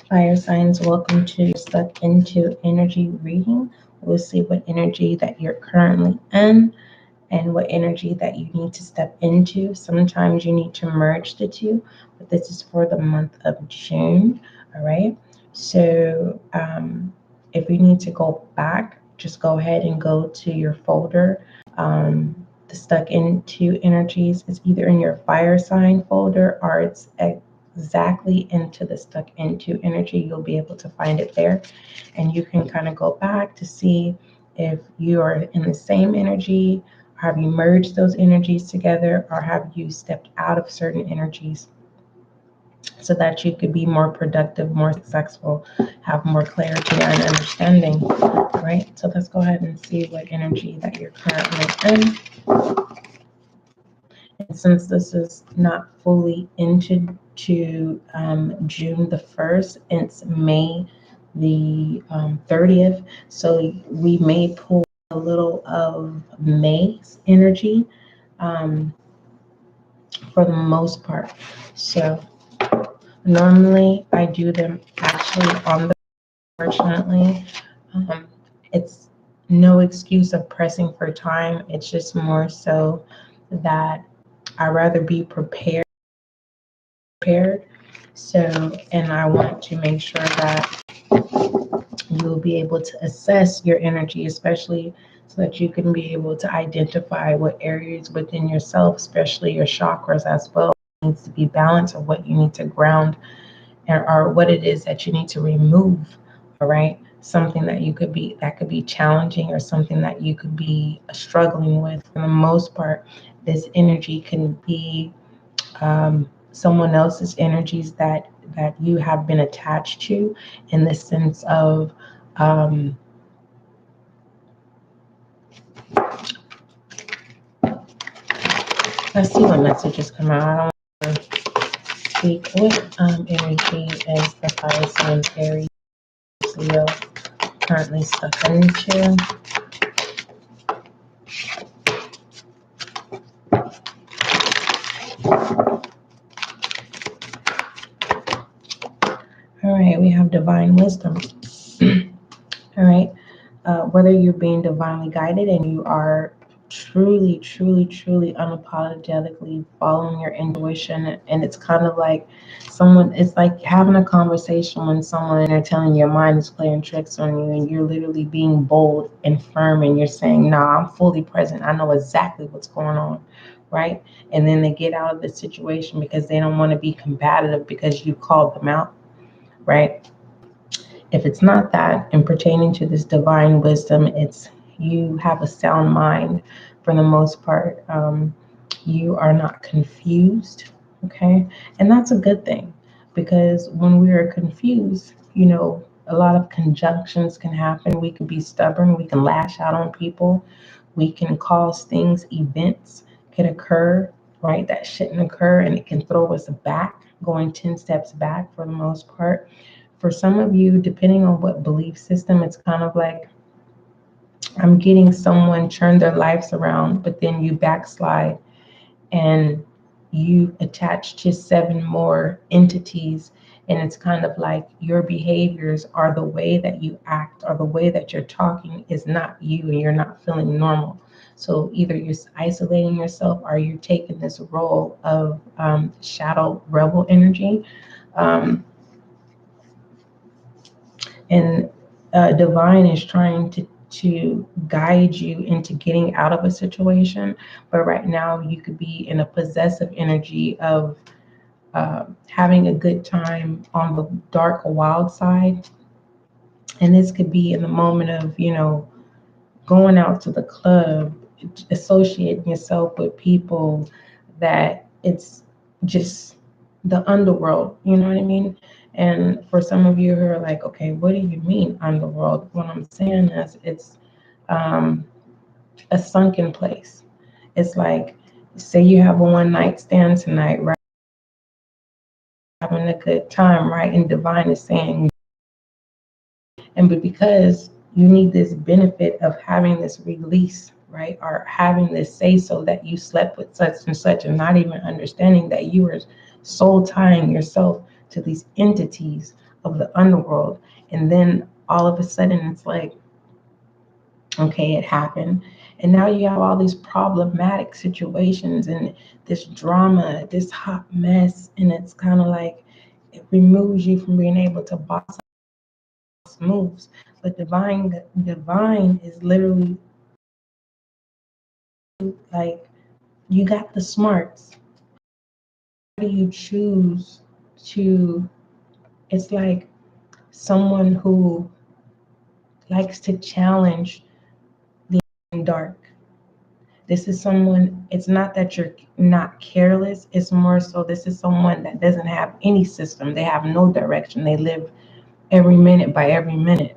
Fire signs, welcome to Stuck Into Energy reading. We'll see what energy that you're currently in and what energy that you need to step into. Sometimes you need to merge the two, but this is for the month of June. All right. So if you need to go back, just go ahead and go to your folder. The Stuck Into Energies is either in your fire sign folder or it's exactly into the Stuck Into energy. You'll be able to find it there, and you can kind of go back to see if you are in the same energy, or have you merged those energies together, or have you stepped out of certain energies so that you could be more productive, more successful, have more clarity and understanding. Right, so let's go ahead and see what energy that you're currently in. And since this is not fully into June the 1st, it's May the 30th. So we may pull a little of May's energy for the most part. So normally I do them actually on the, fortunately, it's no excuse of pressing for time. It's just more so that I'd rather be prepared. So, and I want to make sure that you'll be able to assess your energy, especially so that you can be able to identify what areas within yourself, especially your chakras as well, needs to be balanced, or what you need to ground, or what it is that you need to remove. All right. Something that could be challenging, or something that you could be struggling with. For the most part, this energy can be someone else's energies that you have been attached to, in the sense of let's see what messages come out. I don't want to speak. What energy is the fire sign Aries Leo currently stuck into? All right, we have divine wisdom. All right, whether you're being divinely guided and you are truly, truly, truly unapologetically following your intuition, and it's kind of like it's like having a conversation when someone, they're telling your mind is playing tricks on you, and you're literally being bold and firm, and you're saying, "Nah, I'm fully present. I know exactly what's going on." Right? And then they get out of the situation because they don't want to be combative because you called them out. Right? If it's not that, and pertaining to this divine wisdom, it's you have a sound mind for the most part. You are not confused, okay? And that's a good thing, because when we are confused, a lot of conjunctions can happen. We can be stubborn, we can lash out on people, we can cause things, events can occur, right, that shouldn't occur, and it can throw us back, going 10 steps back for the most part. For some of you, depending on what belief system, it's kind of like I'm getting someone turn their lives around, but then you backslide and you attach to 7 more entities. And it's kind of like your behaviors, are the way that you act, or the way that you're talking is not you, and you're not feeling normal. So either you're isolating yourself, or you're taking this role of shadow rebel energy. And divine is trying to guide you into getting out of a situation, but right now you could be in a possessive energy of having a good time on the dark, wild side. And this could be in the moment of going out to the club, associating yourself with people that it's just the underworld, you know what I mean? And for some of you who are like, okay, what do you mean underworld? What I'm saying is it's a sunken place. It's like, say you have a one night stand tonight, right? Having a good time, right? And divine is saying, but because you need this benefit of having this release, right, are having this say so that you slept with such and such, and not even understanding that you were soul tying yourself to these entities of the underworld. And then all of a sudden it's like, okay, it happened. And now you have all these problematic situations and this drama, this hot mess. And it's kind of like it removes you from being able to boss moves. But divine is literally like, you got the smarts. How do you choose to? It's like someone who likes to challenge the dark. This is someone, it's not that you're not careless, it's more so this is someone that doesn't have any system. They have no direction. They live every minute by every minute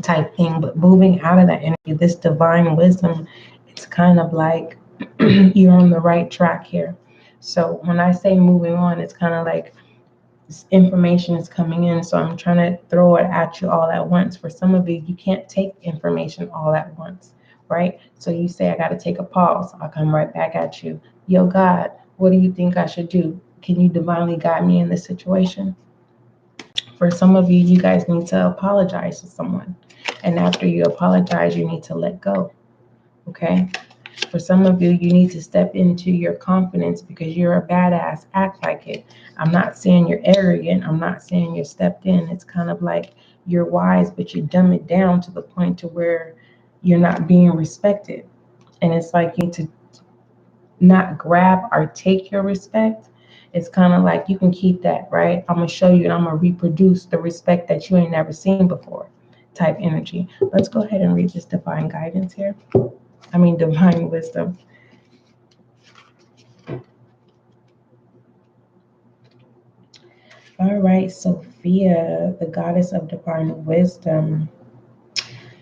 type thing. But moving out of that energy, this divine wisdom, it's kind of like you're on the right track here. So when I say moving on, it's kind of like this information is coming in, so I'm trying to throw it at you all at once. For some of you, you can't take information all at once, right? So you say, I got to take a pause. I'll come right back at you. Yo, God, what do you think I should do? Can you divinely guide me in this situation? For some of you, you guys need to apologize to someone. And after you apologize, you need to let go, okay? For some of you, you need to step into your confidence because you're a badass. Act like it. I'm not saying you're arrogant. I'm not saying you're stepped in. It's kind of like you're wise, but you dumb it down to the point to where you're not being respected. And it's like you need to not grab or take your respect. It's kind of like you can keep that, right? I'm going to show you and I'm going to reproduce the respect that you ain't never seen before type energy. Let's go ahead and read this divine guidance here. Divine wisdom. All right, Sophia, the goddess of divine wisdom.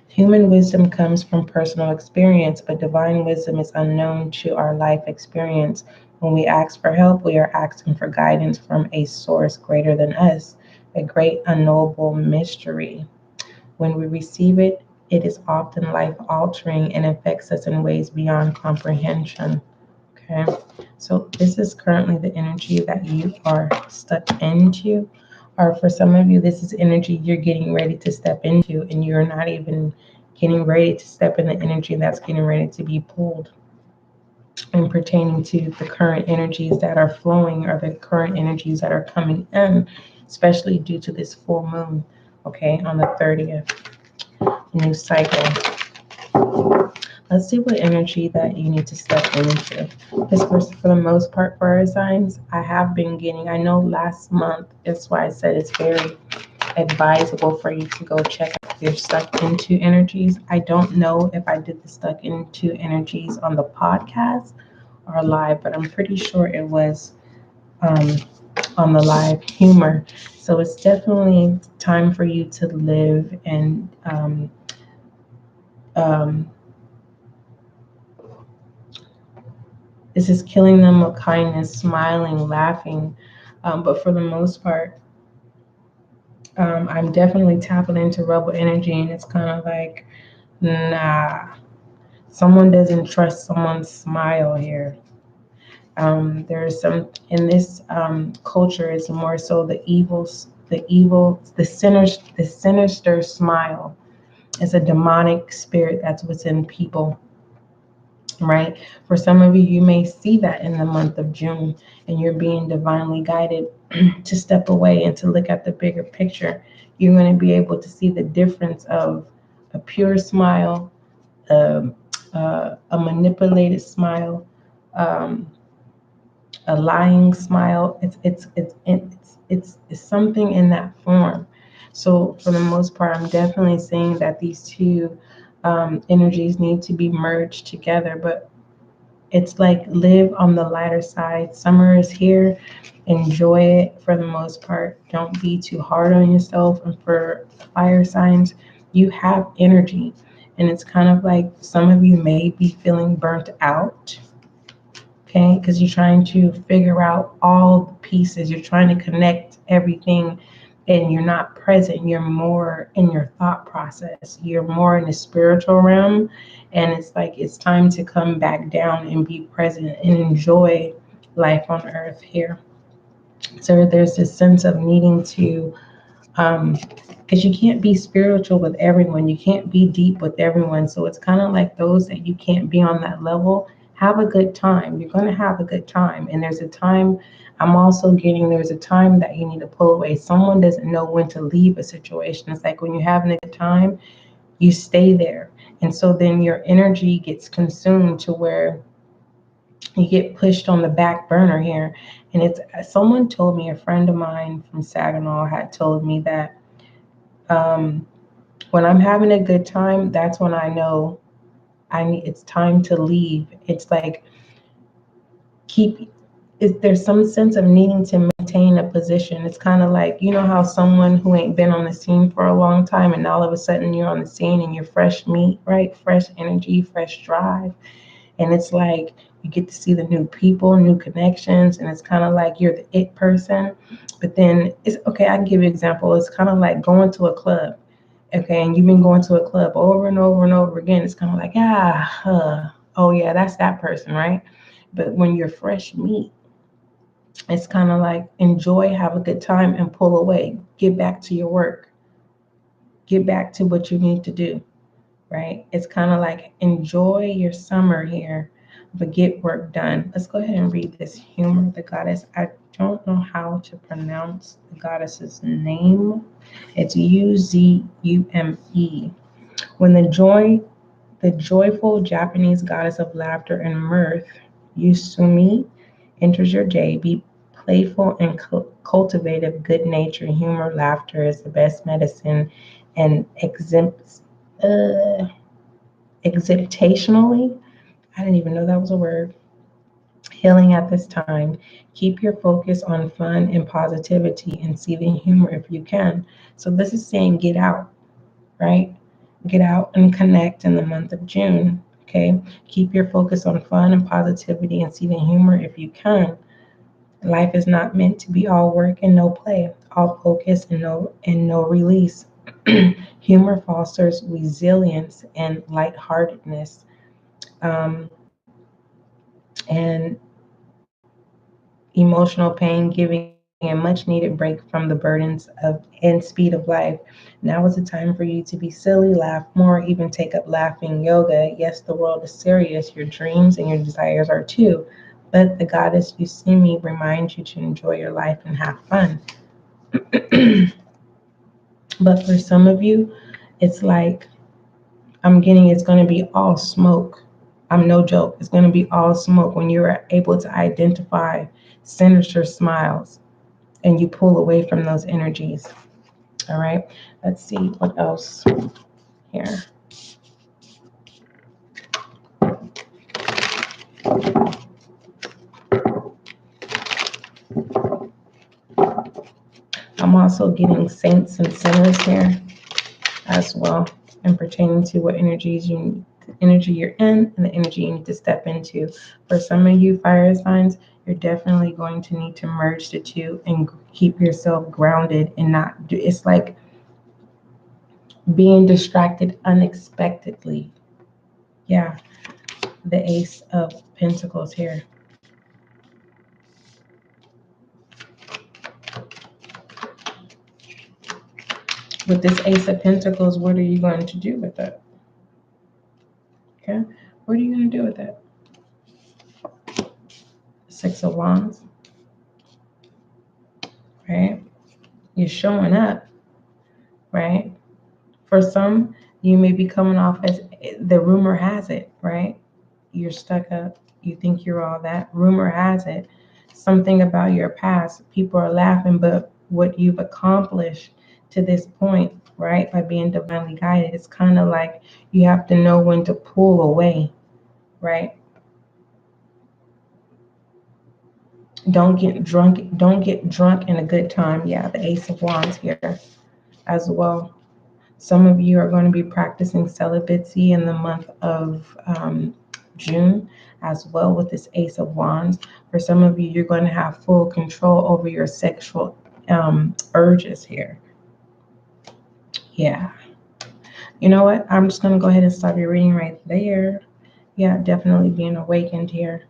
Human wisdom comes from personal experience, but divine wisdom is unknown to our life experience. When we ask for help, we are asking for guidance from a source greater than us, a great unknowable mystery. When we receive it, it is often life altering and affects us in ways beyond comprehension. Okay, so this is currently the energy that you are stuck into, or for some of you, this is energy you're getting ready to step into, and you're not even getting ready to step in the energy that's getting ready to be pulled. And pertaining to the current energies that are flowing, or the current energies that are coming in, especially due to this full moon, okay, on the 30th, new cycle. Let's see what energy that you need to step into. Because for the most part, for our signs, I have been getting, I know last month, that's why I said it's very advisable for you to go check out your stuck into energies. I don't know if I did the stuck into energies on the podcast or live, but I'm pretty sure it was on the live humor. So it's definitely time for you to live and this is killing them with kindness, smiling, laughing. But for the most part, I'm definitely tapping into rebel energy, and it's kind of like, nah, someone doesn't trust someone's smile here. There's some in this culture. It's more so the sinister smile. It's a demonic spirit that's within people. Right? For some of you, you may see that in the month of June, and you're being divinely guided to step away and to look at the bigger picture. You're going to be able to see the difference of a pure smile, a manipulated smile, a lying smile. It's something in that form. So for the most part, I'm definitely saying that these two energies need to be merged together. But it's like, live on the lighter side. Summer is here. Enjoy it for the most part. Don't be too hard on yourself. And for fire signs, you have energy. And it's kind of like some of you may be feeling burnt out. Okay, because you're trying to figure out all the pieces. You're trying to connect everything and you're not present. You're more in your thought process. You're more in the spiritual realm. And it's like it's time to come back down and be present and enjoy life on earth here. So there's this sense of needing to, because you can't be spiritual with everyone, you can't be deep with everyone. So it's kind of like those that you can't be on that level, have a good time. You're going to have a good time. And there's a time, I'm also getting, there's a time that you need to pull away. Someone doesn't know when to leave a situation. It's like when you're having a good time, you stay there. And so then your energy gets consumed to where you get pushed on the back burner here. And it's someone told me, a friend of mine from Saginaw had told me that when I'm having a good time, that's when I know it's time to leave. It's like there's some sense of needing to maintain a position. It's kind of like, you know how someone who ain't been on the scene for a long time and all of a sudden you're on the scene and you're fresh meat, right? Fresh energy, fresh drive. And it's like you get to see the new people, new connections, and it's kind of like you're the it person. But then it's okay, I can give you an example. It's kind of like going to a club. Okay, and you've been going to a club over and over and over again. It's kind of like, oh yeah, that's that person, right? But when you're fresh meat, it's kind of like enjoy, have a good time, and pull away. Get back to your work. Get back to what you need to do, right? It's kind of like enjoy your summer here, but get work done. Let's go ahead and read this humor, the goddess. I don't know how to pronounce the goddess's name. It's Uzume. When the joyful Japanese goddess of laughter and mirth, Yusumi, enters your day, be playful and cultivative. Good nature, humor, laughter is the best medicine, and exceptionally, I didn't even know that was a word, healing at this time. Keep your focus on fun and positivity and see the humor if you can. So this is saying get out, right? Get out and connect in the month of June. Okay. Keep your focus on fun and positivity and see the humor if you can. Life is not meant to be all work and no play, all focus and no release. Humor fosters resilience and lightheartedness, and emotional pain, giving a much needed break from the burdens of and speed of life. Now is the time for you to be silly, laugh more, even take up laughing yoga. Yes, the world is serious. Your dreams and your desires are too. But the goddess you see me reminds you to enjoy your life and have fun. But for some of you, it's like I'm getting it's going to be all smoke. I'm no joke. It's going to be all smoke when you're able to identify sinister smiles and you pull away from those energies. All right. Let's see what else here. I'm also getting saints and sinners here as well, and pertaining to what energies the energy you're in and the energy you need to step into. For some of you fire signs, you're definitely going to need to merge the two and keep yourself grounded and not do. It's like being distracted unexpectedly. Yeah, the Ace of Pentacles here. With this Ace of Pentacles, what are you going to do with it? Okay, what are you going to do with it? Six of Wands, right? You're showing up, right? For some, you may be coming off as the rumor has it, right? You're stuck up. You think you're all that. Rumor has it. Something about your past. People are laughing, but what you've accomplished to this point, right? By being divinely guided, it's kind of like you have to know when to pull away, right? Don't get drunk. Don't get drunk in a good time. Yeah, the Ace of Wands here as well. Some of you are going to be practicing celibacy in the month of June as well with this Ace of Wands. For some of you, you're going to have full control over your sexual urges here. Yeah. You know what? I'm just going to go ahead and stop your reading right there. Yeah, definitely being awakened here.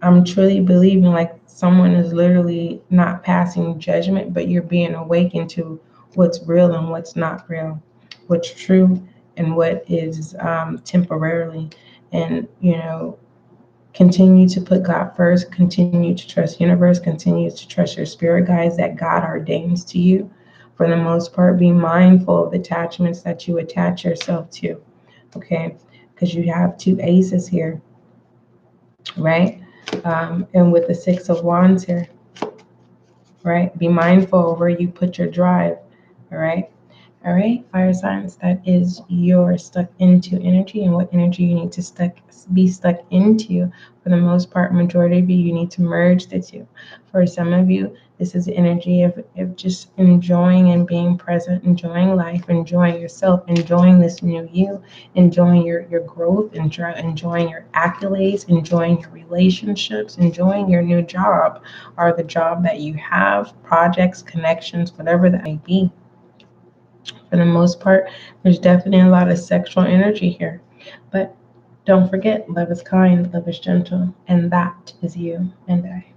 I'm truly believing like someone is literally not passing judgment, but you're being awakened to what's real and what's not real, what's true and what is temporarily. And, continue to put God first, continue to trust universe, continue to trust your spirit guides that God ordains to you. For the most part, be mindful of the attachments that you attach yourself to, okay? Because you have 2 aces here, right? And with the 6 of wands here, right? Be mindful of where you put your drive, all right? All right, fire signs, that is your stuck into energy and what energy you need to be stuck into. For the most part, majority of you need to merge the two. For some of you, this is the energy of just enjoying and being present, enjoying life, enjoying yourself, enjoying this new you, enjoying your growth, enjoying your accolades, enjoying your relationships, enjoying your new job or the job that you have, projects, connections, whatever that may be. For the most part, there's definitely a lot of sexual energy here. But don't forget, love is kind, love is gentle, and that is you and I.